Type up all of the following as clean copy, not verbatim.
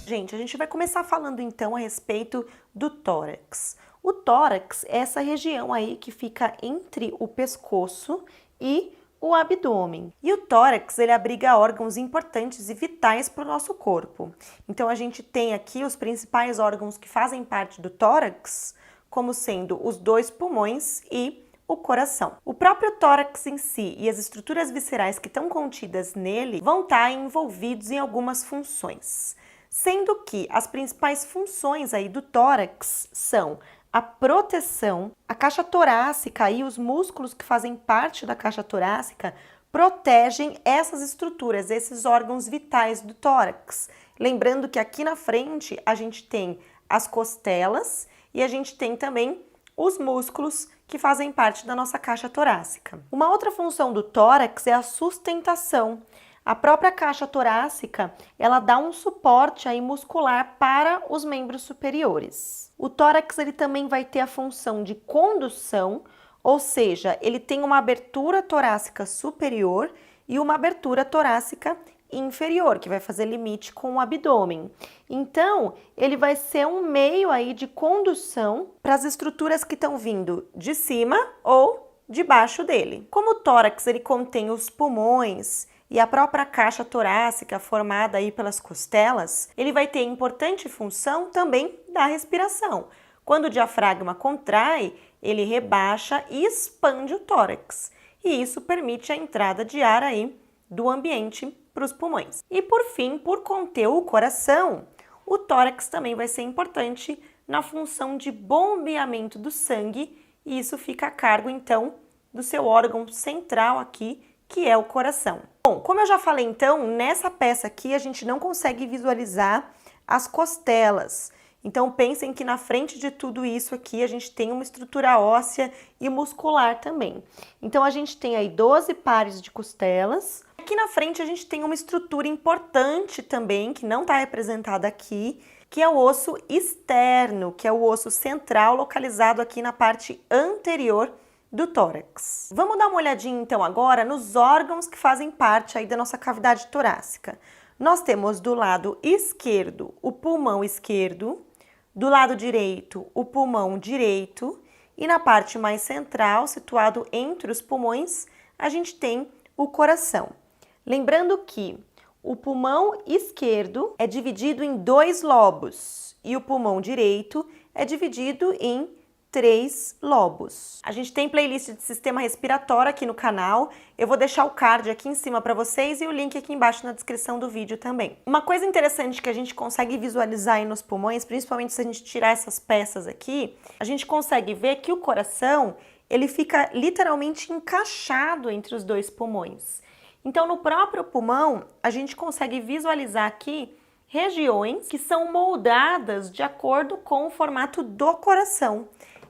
Gente, a gente vai começar falando então a respeito do tórax. O tórax é essa região aí que fica entre o pescoço e o abdômen. E o tórax, ele abriga órgãos importantes e vitais para o nosso corpo. Então a gente tem aqui os principais órgãos que fazem parte do tórax, como sendo os 2 pulmões e o coração. O próprio tórax em si e as estruturas viscerais que estão contidas nele vão estar envolvidos em algumas funções, sendo que as principais funções aí do tórax são a proteção, a caixa torácica e os músculos que fazem parte da caixa torácica protegem essas estruturas, esses órgãos vitais do tórax. Lembrando que aqui na frente a gente tem as costelas e a gente tem também os músculos que fazem parte da nossa caixa torácica. Uma outra função do tórax é a sustentação. A própria caixa torácica, ela dá um suporte aí muscular para os membros superiores. O tórax, ele também vai ter a função de condução, ou seja, ele tem uma abertura torácica superior e uma abertura torácica inferior, que vai fazer limite com o abdômen. Então, ele vai ser um meio aí de condução para as estruturas que estão vindo de cima ou de baixo dele. Como o tórax, ele contém os pulmões e a própria caixa torácica formada aí pelas costelas, ele vai ter importante função também da respiração. Quando o diafragma contrai, ele rebaixa e expande o tórax, e isso permite a entrada de ar aí do ambiente para os pulmões. E por fim, por conter o coração, o tórax também vai ser importante na função de bombeamento do sangue, e isso fica a cargo então do seu órgão central aqui, que é o coração. Bom, como eu já falei então, nessa peça aqui a gente não consegue visualizar as costelas. Então pensem que na frente de tudo isso aqui a gente tem uma estrutura óssea e muscular também. Então a gente tem aí 12 pares de costelas. Aqui na frente a gente tem uma estrutura importante também, que não está representada aqui, que é o osso externo, que é o osso central localizado aqui na parte anterior do tórax. Vamos dar uma olhadinha então agora nos órgãos que fazem parte aí da nossa cavidade torácica. Nós temos do lado esquerdo o pulmão esquerdo, do lado direito o pulmão direito e na parte mais central, situado entre os pulmões, a gente tem o coração. Lembrando que o pulmão esquerdo é dividido em 2 lobos e o pulmão direito é dividido em 3 lobos. A gente tem playlist de sistema respiratório aqui no canal. Eu vou deixar o card aqui em cima para vocês e o link aqui embaixo na descrição do vídeo também. Uma coisa interessante que a gente consegue visualizar aí nos pulmões, principalmente se a gente tirar essas peças aqui, a gente consegue ver que o coração, ele fica literalmente encaixado entre os 2 pulmões. Então, no próprio pulmão, a gente consegue visualizar aqui regiões que são moldadas de acordo com o formato do coração.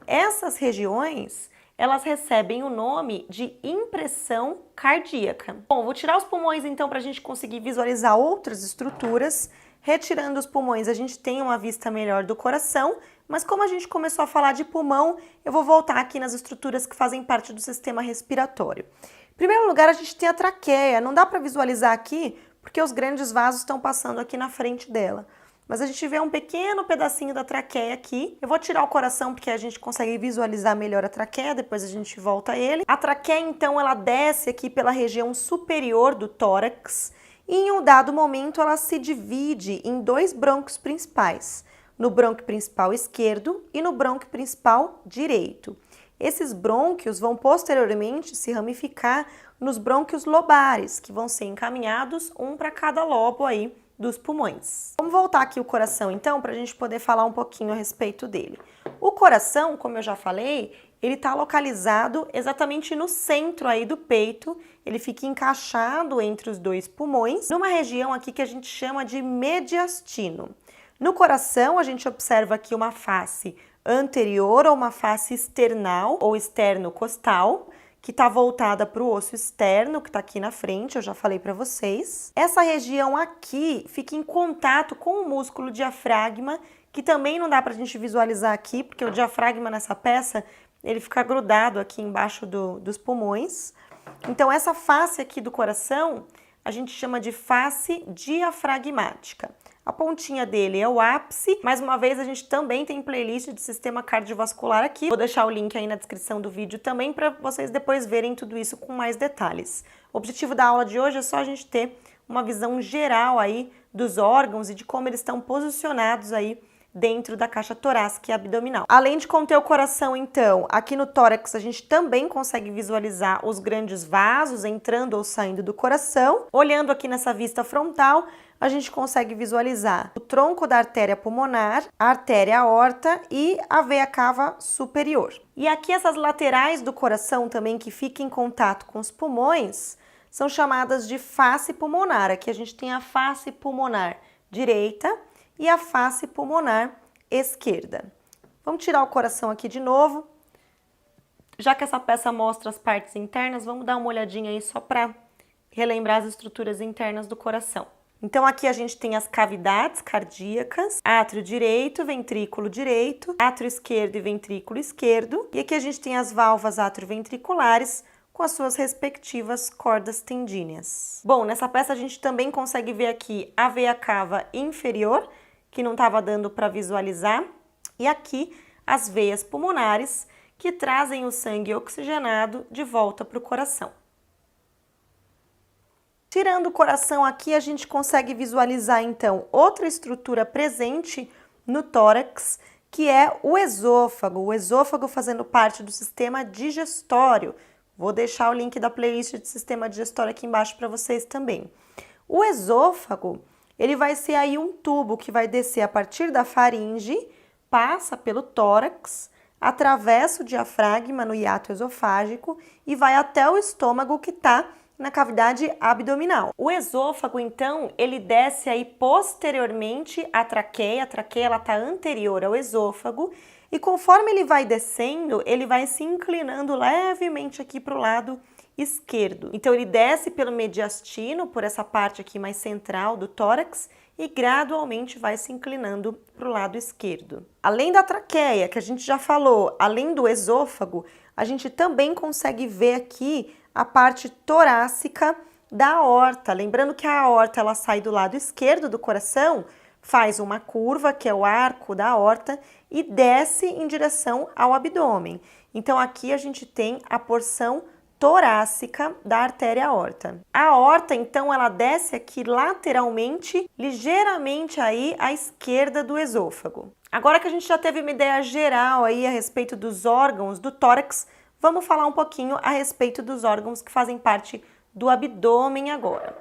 Essas regiões, elas recebem o nome de impressão cardíaca. Bom, vou tirar os pulmões então para a gente conseguir visualizar outras estruturas. Retirando os pulmões, a gente tem uma vista melhor do coração, mas como a gente começou a falar de pulmão, eu vou voltar aqui nas estruturas que fazem parte do sistema respiratório. Em primeiro lugar, a gente tem a traqueia. Não dá para visualizar aqui, porque os grandes vasos estão passando aqui na frente dela. Mas a gente vê um pequeno pedacinho da traqueia aqui. Eu vou tirar o coração porque a gente consegue visualizar melhor a traqueia, depois a gente volta a ele. A traqueia, então, ela desce aqui pela região superior do tórax e em um dado momento ela se divide em 2 brônquios principais, no brônquio principal esquerdo e no brônquio principal direito. Esses brônquios vão posteriormente se ramificar nos brônquios lobares, que vão ser encaminhados um para cada lobo aí dos pulmões. Vamos voltar aqui o coração então para a gente poder falar um pouquinho a respeito dele. O coração, como eu já falei, ele está localizado exatamente no centro aí do peito, ele fica encaixado entre os 2 pulmões, numa região aqui que a gente chama de mediastino. No coração a gente observa aqui uma face anterior ou uma face external ou externo-costal, que está voltada para o osso externo, que está aqui na frente, eu já falei para vocês. Essa região aqui fica em contato com o músculo diafragma, que também não dá para a gente visualizar aqui, porque o diafragma nessa peça, ele fica grudado aqui embaixo dos pulmões. Então, essa face aqui do coração, a gente chama de face diafragmática. A pontinha dele é o ápice. Mais uma vez, a gente também tem playlist de sistema cardiovascular aqui. Vou deixar o link aí na descrição do vídeo também para vocês depois verem tudo isso com mais detalhes. O objetivo da aula de hoje é só a gente ter uma visão geral aí dos órgãos e de como eles estão posicionados aí dentro da caixa torácica e abdominal. Além de conter o coração, então, aqui no tórax a gente também consegue visualizar os grandes vasos entrando ou saindo do coração. Olhando aqui nessa vista frontal, a gente consegue visualizar o tronco da artéria pulmonar, a artéria aorta e a veia cava superior. E aqui essas laterais do coração também que ficam em contato com os pulmões são chamadas de face pulmonar. Aqui a gente tem a face pulmonar direita e a face pulmonar esquerda. Vamos tirar o coração aqui de novo. Já que essa peça mostra as partes internas, vamos dar uma olhadinha aí só para relembrar as estruturas internas do coração. Então aqui a gente tem as cavidades cardíacas, átrio direito, ventrículo direito, átrio esquerdo e ventrículo esquerdo. E aqui a gente tem as válvulas atrioventriculares com as suas respectivas cordas tendíneas. Bom, nessa peça a gente também consegue ver aqui a veia cava inferior, que não estava dando para visualizar, e aqui as veias pulmonares, que trazem o sangue oxigenado de volta para o coração. Tirando o coração aqui, a gente consegue visualizar, então, outra estrutura presente no tórax, que é o esôfago fazendo parte do sistema digestório. Vou deixar o link da playlist de sistema digestório aqui embaixo para vocês também. O esôfago, ele vai ser aí um tubo que vai descer a partir da faringe, passa pelo tórax, atravessa o diafragma no hiato esofágico e vai até o estômago que está na cavidade abdominal. O esôfago, então, ele desce aí posteriormente à traqueia. A traqueia, ela está anterior ao esôfago e conforme ele vai descendo, ele vai se inclinando levemente aqui para o lado esquerdo. Então ele desce pelo mediastino, por essa parte aqui mais central do tórax e gradualmente vai se inclinando para o lado esquerdo. Além da traqueia, que a gente já falou, além do esôfago, a gente também consegue ver aqui a parte torácica da aorta. Lembrando que a aorta ela sai do lado esquerdo do coração, faz uma curva, que é o arco da aorta, e desce em direção ao abdômen. Então aqui a gente tem a porção torácica da artéria aorta. A aorta, então, ela desce aqui lateralmente, ligeiramente aí à esquerda do esôfago. Agora que a gente já teve uma ideia geral aí a respeito dos órgãos do tórax, vamos falar um pouquinho a respeito dos órgãos que fazem parte do abdômen agora.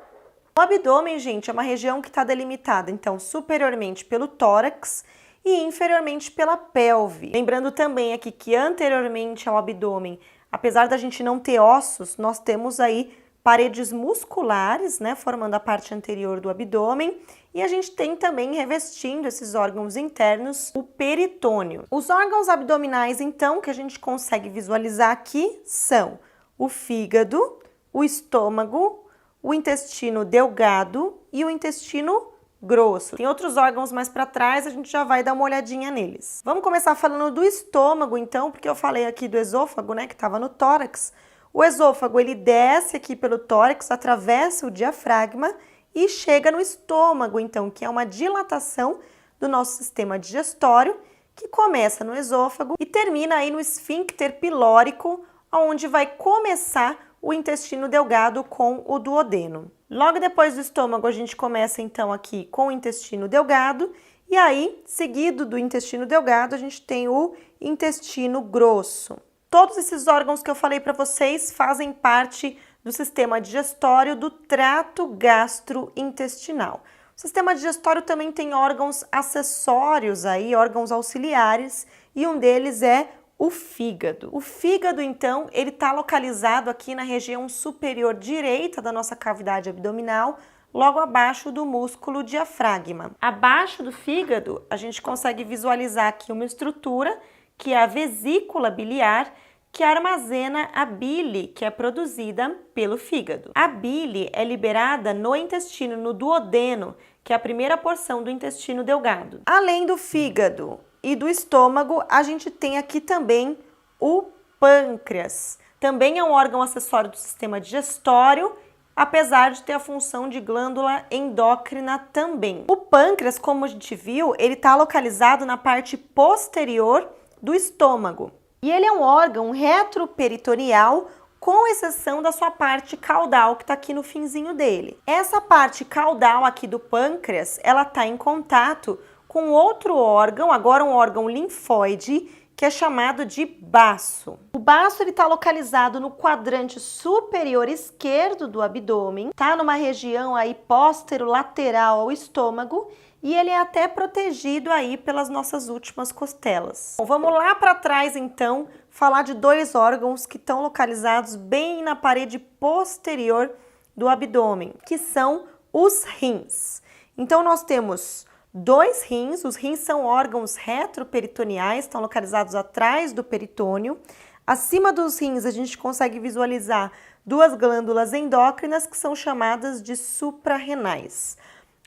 O abdômen, gente, é uma região que está delimitada, então, superiormente pelo tórax e inferiormente pela pelve. Lembrando também aqui que anteriormente ao abdômen, apesar da gente não ter ossos, nós temos aí paredes musculares, né, formando a parte anterior do abdômen, e a gente tem também revestindo esses órgãos internos o peritônio. Os órgãos abdominais, então, que a gente consegue visualizar aqui são o fígado, o estômago, o intestino delgado e o intestino grosso. Tem outros órgãos mais para trás, a gente já vai dar uma olhadinha neles. Vamos começar falando do estômago, então, porque eu falei aqui do esôfago, né, que estava no tórax. O esôfago, ele desce aqui pelo tórax, atravessa o diafragma e chega no estômago, então, que é uma dilatação do nosso sistema digestório, que começa no esôfago e termina aí no esfíncter pilórico, onde vai começar o intestino delgado com o duodeno. Logo depois do estômago, a gente começa então aqui com o intestino delgado e aí, seguido do intestino delgado, a gente tem o intestino grosso. Todos esses órgãos que eu falei para vocês fazem parte do sistema digestório do trato gastrointestinal. O sistema digestório também tem órgãos acessórios aí, órgãos auxiliares, e um deles é o fígado. O fígado, então, ele está localizado aqui na região superior direita da nossa cavidade abdominal, logo abaixo do músculo diafragma. Abaixo do fígado, a gente consegue visualizar aqui uma estrutura, que é a vesícula biliar, que armazena a bile que é produzida pelo fígado. A bile é liberada no intestino, no duodeno, que é a primeira porção do intestino delgado. Além do fígado e do estômago, a gente tem aqui também o pâncreas. Também é um órgão acessório do sistema digestório apesar de ter a função de glândula endócrina também. O pâncreas, como a gente viu, ele está localizado na parte posterior do estômago. E ele é um órgão retroperitoneal, com exceção da sua parte caudal, que está aqui no finzinho dele. Essa parte caudal aqui do pâncreas, ela está em contato com outro órgão, agora um órgão linfóide, que é chamado de baço. O baço está localizado no quadrante superior esquerdo do abdômen, tá numa região aí póstero-lateral ao estômago, e ele é até protegido aí pelas nossas últimas costelas. Bom, vamos lá para trás então, falar de dois órgãos que estão localizados bem na parede posterior do abdômen, que são os rins. Então nós temos dois rins, os rins são órgãos retroperitoneais, estão localizados atrás do peritônio. Acima dos rins a gente consegue visualizar duas glândulas endócrinas que são chamadas de suprarrenais.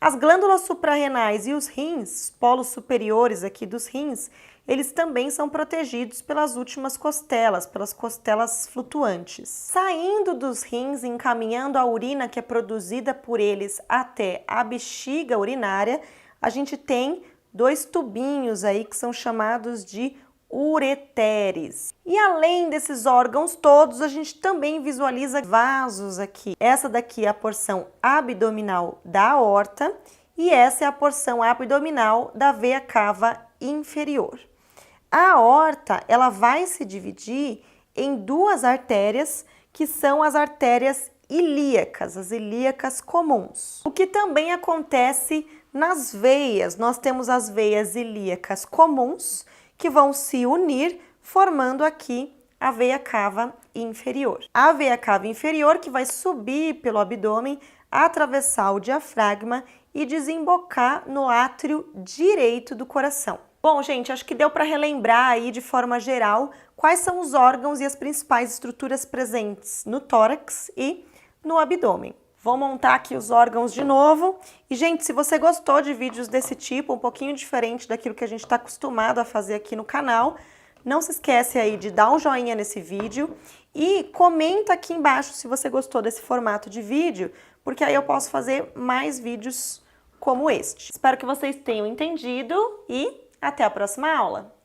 As glândulas suprarrenais e os rins, polos superiores aqui dos rins, eles também são protegidos pelas últimas costelas, pelas costelas flutuantes. Saindo dos rins, encaminhando a urina que é produzida por eles até a bexiga urinária, a gente tem dois tubinhos aí que são chamados de ureteres. E além desses órgãos todos, a gente também visualiza vasos aqui. Essa daqui é a porção abdominal da aorta e essa é a porção abdominal da veia cava inferior. A aorta, ela vai se dividir em duas artérias, que são as artérias ilíacas, as ilíacas comuns. O que também acontece nas veias, nós temos as veias ilíacas comuns que vão se unir, formando aqui a veia cava inferior. A veia cava inferior que vai subir pelo abdômen, atravessar o diafragma e desembocar no átrio direito do coração. Bom, gente, acho que deu para relembrar aí de forma geral quais são os órgãos e as principais estruturas presentes no tórax e no abdômen. Vou montar aqui os órgãos de novo. E, gente, se você gostou de vídeos desse tipo, um pouquinho diferente daquilo que a gente está acostumado a fazer aqui no canal, não se esquece aí de dar um joinha nesse vídeo e comenta aqui embaixo se você gostou desse formato de vídeo, porque aí eu posso fazer mais vídeos como este. Espero que vocês tenham entendido e até a próxima aula!